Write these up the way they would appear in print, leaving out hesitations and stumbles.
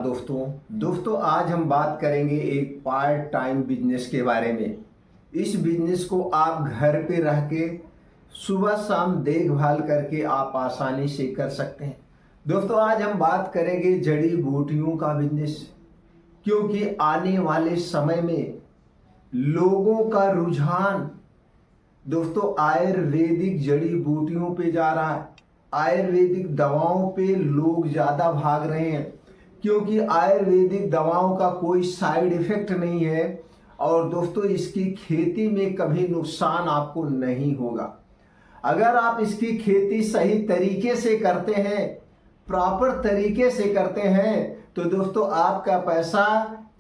दोस्तों आज हम बात करेंगे एक पार्ट टाइम बिजनेस के बारे में। इस बिजनेस को आप घर पे रह के सुबह शाम देखभाल करके आप आसानी से कर सकते हैं। दोस्तों आज हम बात करेंगे जड़ी बूटियों का बिजनेस, क्योंकि आने वाले समय में लोगों का रुझान दोस्तों आयुर्वेदिक जड़ी बूटियों पे जा रहा है। आयुर्वेदिक दवाओं पे लोग ज़्यादा भाग रहे हैं, क्योंकि आयुर्वेदिक दवाओं का कोई साइड इफेक्ट नहीं है और दोस्तों इसकी खेती में कभी नुकसान आपको नहीं होगा। अगर आप इसकी खेती सही तरीके से करते हैं, प्रॉपर तरीके से करते हैं, तो दोस्तों आपका पैसा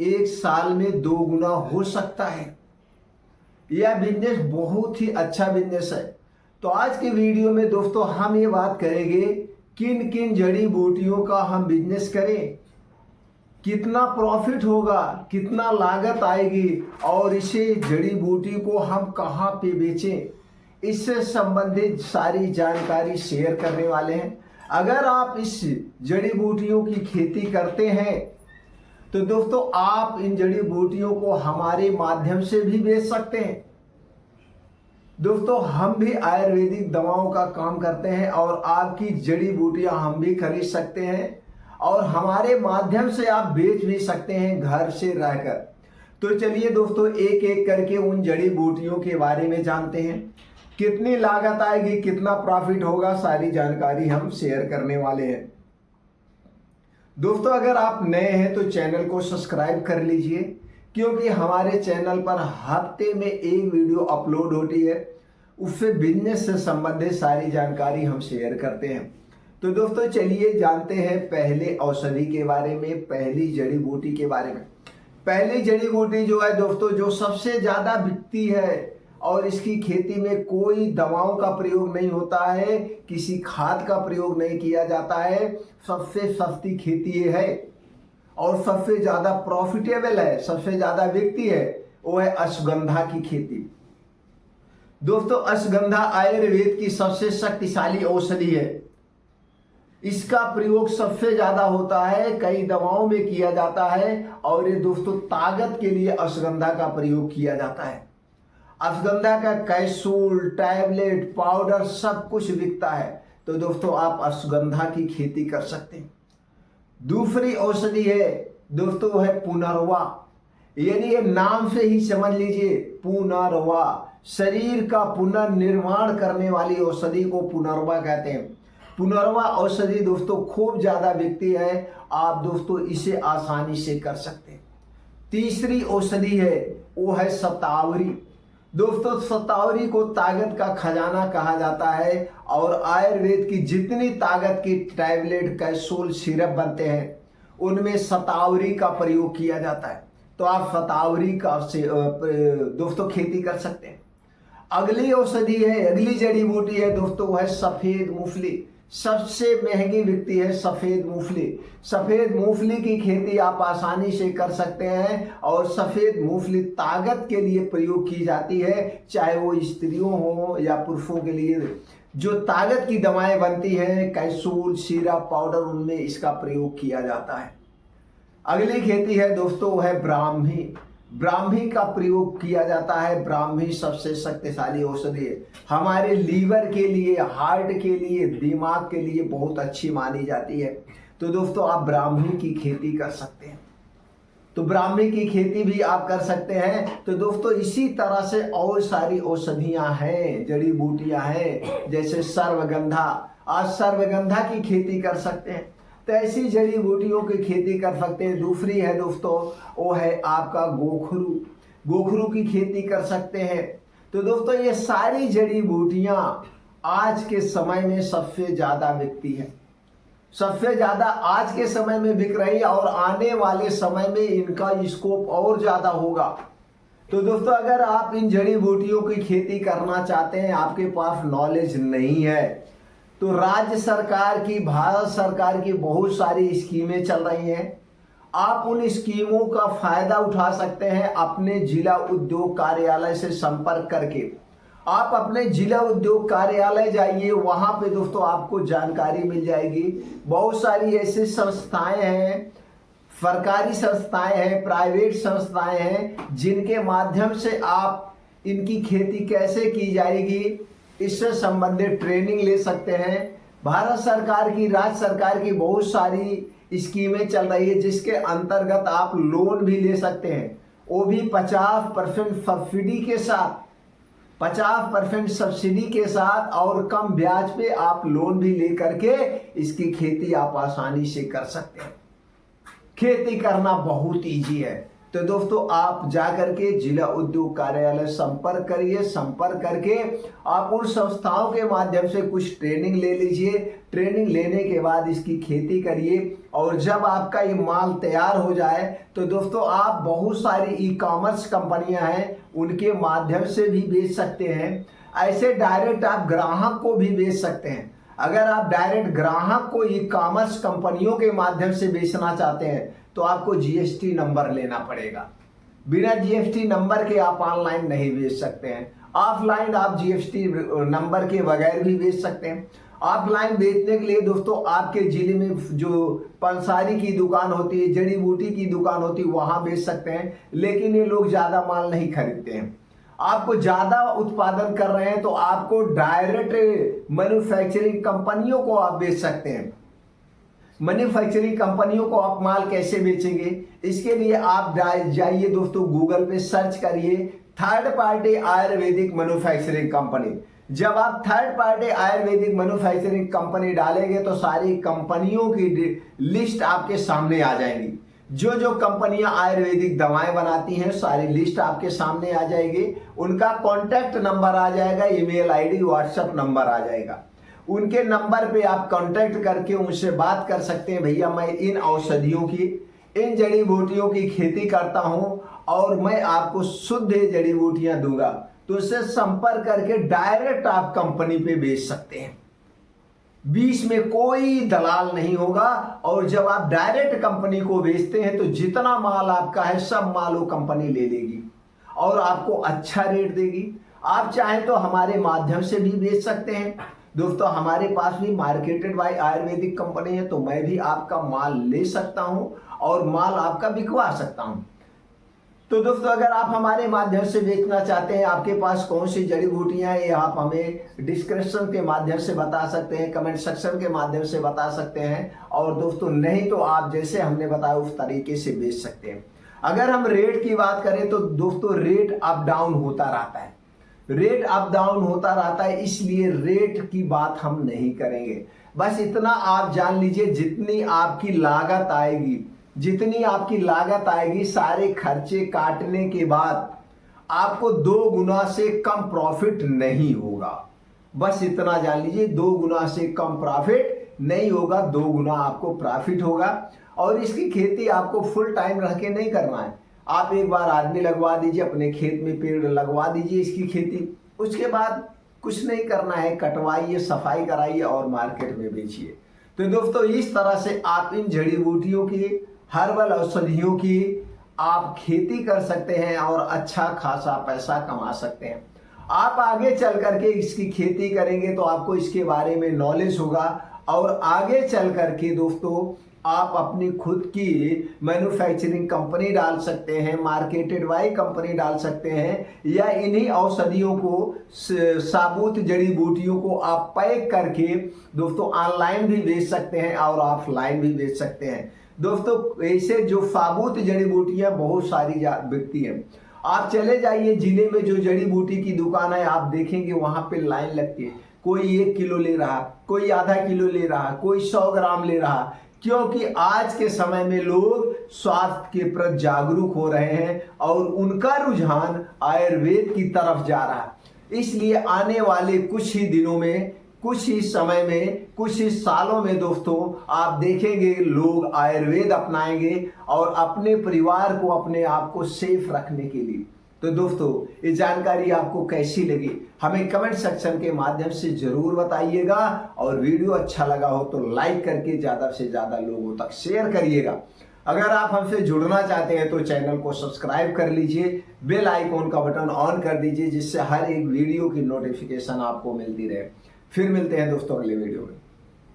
एक साल में 2 गुना हो सकता है। यह बिजनेस बहुत ही अच्छा बिजनेस है। तो आज के वीडियो में दोस्तों हम ये बात करेंगे किन किन जड़ी बूटियों का हम बिजनेस करें, कितना प्रॉफिट होगा, कितना लागत आएगी और इसे जड़ी बूटी को हम कहाँ पे बेचें, इससे संबंधित सारी जानकारी शेयर करने वाले हैं। अगर आप इस जड़ी बूटियों की खेती करते हैं तो दोस्तों आप इन जड़ी बूटियों को हमारे माध्यम से भी बेच सकते हैं। दोस्तों हम भी आयुर्वेदिक दवाओं का काम करते हैं और आपकी जड़ी बूटियां हम भी खरीद सकते हैं और हमारे माध्यम से आप बेच भी सकते हैं घर से रहकर। तो चलिए दोस्तों एक एक करके उन जड़ी बूटियों के बारे में जानते हैं। कितनी लागत आएगी, कितना प्रॉफिट होगा, सारी जानकारी हम शेयर करने वाले हैं। दोस्तों अगर आप नए हैं तो चैनल को सब्सक्राइब कर लीजिए, क्योंकि हमारे चैनल पर हफ्ते में एक वीडियो अपलोड होती है, उससे बिजनेस से संबंधित सारी जानकारी हम शेयर करते हैं। तो दोस्तों चलिए जानते हैं पहले औषधि के बारे में, पहली जड़ी बूटी के बारे में। पहली जड़ी बूटी जो है दोस्तों जो सबसे ज़्यादा बिकती है और इसकी खेती में कोई दवाओं का प्रयोग नहीं होता है, किसी खाद का प्रयोग नहीं किया जाता है, सबसे सस्ती खेती ये है और सबसे ज़्यादा प्रॉफिटेबल है, सबसे ज़्यादा बिकती है, वो है अश्वगंधा की खेती। दोस्तों अश्वगंधा आयुर्वेद की सबसे शक्तिशाली औषधि है। इसका प्रयोग सबसे ज़्यादा होता है, कई दवाओं में किया जाता है और ये दोस्तों ताकत के लिए अश्वगंधा का प्रयोग किया जाता है। अश्वगंधा का कैप्सूल, टैबलेट, पाउडर सब कुछ बिकता है। तो दोस्तों आप अश्वगंधा की खेती कर सकते हैं। दूसरी औषधि है दोस्तों है पुनर्वा, यानी ये नाम से ही समझ लीजिए पुनर्वा, शरीर का पुनर्निर्माण करने वाली औषधि को पुनर्वा कहते हैं। पुनर्वा औषधि दोस्तों खूब ज्यादा बिकती है, आप दोस्तों इसे आसानी से कर सकते हैं। तीसरी औषधि है वो है शतावरी। दोस्तों शतावरी को ताकत का खजाना कहा जाता है और आयुर्वेद की जितनी ताकत की टैबलेट, कैप्सूल, सिरप बनते हैं उनमें शतावरी का प्रयोग किया जाता है। तो आप शतावरी का दोस्तों खेती कर सकते हैं। अगली औषधि है, अगली जड़ी बूटी है दोस्तों वो है सफेद मूंगफली। सबसे महंगी बिकती है सफेद मूंगफली। सफेद मूंगफली की खेती आप आसानी से कर सकते हैं और सफेद मूंगफली ताकत के लिए प्रयोग की जाती है, चाहे वो स्त्रियों हो या पुरुषों के लिए जो ताकत की दवाएं बनती हैं, कैप्सूल, सिरप, पाउडर, उनमें इसका प्रयोग किया जाता है। अगली खेती है दोस्तों वो है ब्राह्मी। ब्राह्मी का प्रयोग किया जाता है। ब्राह्मी सबसे शक्तिशाली औषधि है, हमारे लीवर के लिए, हार्ट के लिए, दिमाग के लिए बहुत अच्छी मानी जाती है। तो दोस्तों आप ब्राह्मी की खेती कर सकते हैं। तो ब्राह्मी की खेती भी आप कर सकते हैं। तो दोस्तों इसी तरह से और सारी औषधियां हैं, जड़ी बूटियां हैं, जैसे सर्वगंधा, आज सर्वगंधा की खेती कर सकते हैं। तो ऐसी जड़ी बूटियों की खेती कर सकते हैं। दूसरी है दोस्तों वो है आपका गोखरू। गोखरू की खेती कर सकते हैं। तो दोस्तों ये सारी जड़ी बूटियां आज के समय में सबसे ज़्यादा बिकती है, सबसे ज़्यादा आज के समय में बिक रही है और आने वाले समय में इनका स्कोप और ज़्यादा होगा। तो दोस्तों अगर आप इन जड़ी बूटियों की खेती करना चाहते हैं, आपके पास नॉलेज नहीं है, तो राज्य सरकार की, भारत सरकार की बहुत सारी स्कीमें चल रही हैं। आप उन स्कीमों का फायदा उठा सकते हैं अपने जिला उद्योग कार्यालय से संपर्क करके। आप अपने जिला उद्योग कार्यालय जाइए, वहां पे दोस्तों आपको जानकारी मिल जाएगी। बहुत सारी ऐसी संस्थाएं हैं, सरकारी संस्थाएं हैं, प्राइवेट संस्थाएं हैं, जिनके माध्यम से आप इनकी खेती कैसे की जाएगी इससे संबंधित ट्रेनिंग ले सकते हैं। भारत सरकार की, राज्य सरकार की बहुत सारी स्कीमें चल रही है जिसके अंतर्गत आप लोन भी ले सकते हैं, वो भी 50% सब्सिडी के साथ, 50% सब्सिडी के साथ और कम ब्याज पे आप लोन भी ले करके इसकी खेती आप आसानी से कर सकते हैं। खेती करना बहुत इजी है। तो दोस्तों आप जाकर के जिला उद्योग कार्यालय संपर्क करिए, संपर्क करके आप उन संस्थाओं के माध्यम से कुछ ट्रेनिंग ले लीजिए। ट्रेनिंग लेने के बाद इसकी खेती करिए और जब आपका ये माल तैयार हो जाए तो दोस्तों आप बहुत सारी ई कॉमर्स कंपनियां हैं उनके माध्यम से भी बेच सकते हैं। ऐसे डायरेक्ट आप ग्राहक को भी बेच सकते हैं। अगर आप डायरेक्ट ग्राहक को ई कॉमर्स कंपनियों के माध्यम से बेचना चाहते हैं तो आपको जीएसटी नंबर लेना पड़ेगा। बिना जीएसटी नंबर के आप ऑनलाइन नहीं बेच सकते हैं। ऑफलाइन आप जीएसटी नंबर के बगैर भी बेच सकते हैं। ऑफलाइन बेचने के लिए दोस्तों आपके जिले में जो पंसारी की दुकान होती है, जड़ी बूटी की दुकान होती है, वहां बेच सकते हैं, लेकिन ये लोग ज्यादा माल नहीं खरीदते हैं। आपको ज्यादा उत्पादन कर रहे हैं तो आपको डायरेक्ट मैन्युफैक्चरिंग कंपनियों को आप बेच सकते हैं। मैन्युफैक्चरिंग कंपनियों को आप माल कैसे बेचेंगे, इसके लिए आप जाइए दोस्तों गूगल पे सर्च करिए third party Ayurvedic manufacturing company. जब आप third party Ayurvedic manufacturing company डालेंगे तो सारी कंपनियों की लिस्ट आपके सामने आ जाएंगी। जो जो कंपनियां आयुर्वेदिक दवाएं बनाती हैं सारी लिस्ट आपके सामने आ जाएगी। उनका कॉन्टैक्ट नंबर आ जाएगा, ईमेल आईडी, व्हाट्सएप नंबर आ जाएगा। उनके नंबर पे आप कांटेक्ट करके उनसे बात कर सकते हैं, भैया मैं इन औषधियों की, इन जड़ी बूटियों की खेती करता हूं और मैं आपको शुद्ध जड़ी बूटियां दूंगा। तो उससे संपर्क करके डायरेक्ट आप कंपनी पे बेच सकते हैं। बीच में कोई दलाल नहीं होगा। और जब आप डायरेक्ट कंपनी को बेचते हैं तो जितना माल आपका है सब माल वो कंपनी ले लेगी और आपको अच्छा रेट देगी। आप चाहें तो हमारे माध्यम से भी बेच सकते हैं। दोस्तों हमारे पास भी मार्केटेड बाय आयुर्वेदिक कंपनी है, तो मैं भी आपका माल ले सकता हूं और माल आपका बिकवा सकता हूं। तो दोस्तों अगर आप हमारे माध्यम से बेचना चाहते हैं, आपके पास कौन सी जड़ी बूटियां हैं, ये आप हमें डिस्क्रिप्शन के माध्यम से बता सकते हैं, कमेंट सेक्शन के माध्यम से बता सकते हैं। और दोस्तों नहीं तो आप जैसे हमने बताया उस तरीके से बेच सकते हैं। अगर हम रेट की बात करें तो दोस्तों रेट अप डाउन होता रहता है, रेट अप डाउन होता रहता है, इसलिए रेट की बात हम नहीं करेंगे। बस इतना आप जान लीजिए जितनी आपकी लागत आएगी, जितनी आपकी लागत आएगी सारे खर्चे काटने के बाद आपको 2 गुना से कम प्रॉफिट नहीं होगा। बस इतना जान लीजिए 2 गुना से कम प्रॉफिट नहीं होगा, 2 गुना आपको प्रॉफिट होगा। और इसकी खेती आपको फुल टाइम रह के नहीं करना है। आप एक बार आदमी लगवा दीजिए, अपने खेत में पेड़ लगवा दीजिए इसकी खेती, उसके बाद कुछ नहीं करना है, कटवाइए, सफाई कराइए और मार्केट में बेचिए। तो दोस्तों इस तरह से आप इन जड़ी बूटियों की, हर्बल औषधियों की आप खेती कर सकते हैं और अच्छा खासा पैसा कमा सकते हैं। आप आगे चल करके इसकी खेती करेंगे तो आपको इसके बारे में नॉलेज होगा और आगे चल करके दोस्तों आप अपनी खुद की मैन्युफैक्चरिंग कंपनी डाल सकते हैं, मार्केटेड बाय कंपनी डाल सकते हैं, या इन्हीं औषधियों को, साबुत जड़ी बूटियों को आप पैक करके दोस्तों ऑनलाइन भी बेच सकते हैं और ऑफलाइन भी बेच सकते हैं। दोस्तों ऐसे जो साबुत जड़ी बूटियां बहुत सारी बिकती हैं। आप चले जाइए जिले में जो जड़ी बूटी की दुकान है, आप देखेंगे वहां पे लाइन लगती है। कोई 1 किलो ले रहा, कोई आधा किलो ले रहा, कोई 100 ग्राम ले रहा, क्योंकि आज के समय में लोग स्वास्थ्य के प्रति जागरूक हो रहे हैं और उनका रुझान आयुर्वेद की तरफ जा रहा है। इसलिए आने वाले कुछ ही दिनों में, कुछ ही समय में, कुछ ही सालों में दोस्तों आप देखेंगे लोग आयुर्वेद अपनाएंगे और अपने परिवार को, अपने आप को सेफ रखने के लिए। तो दोस्तों ये जानकारी आपको कैसी लगी हमें कमेंट सेक्शन के माध्यम से जरूर बताइएगा और वीडियो अच्छा लगा हो तो लाइक करके ज़्यादा से ज़्यादा लोगों तक शेयर करिएगा। अगर आप हमसे जुड़ना चाहते हैं तो चैनल को सब्सक्राइब कर लीजिए, बेल आइकॉन का बटन ऑन कर दीजिए जिससे हर एक वीडियो की नोटिफिकेशन आपको मिलती रहे। फिर मिलते हैं दोस्तों अगले वीडियो में।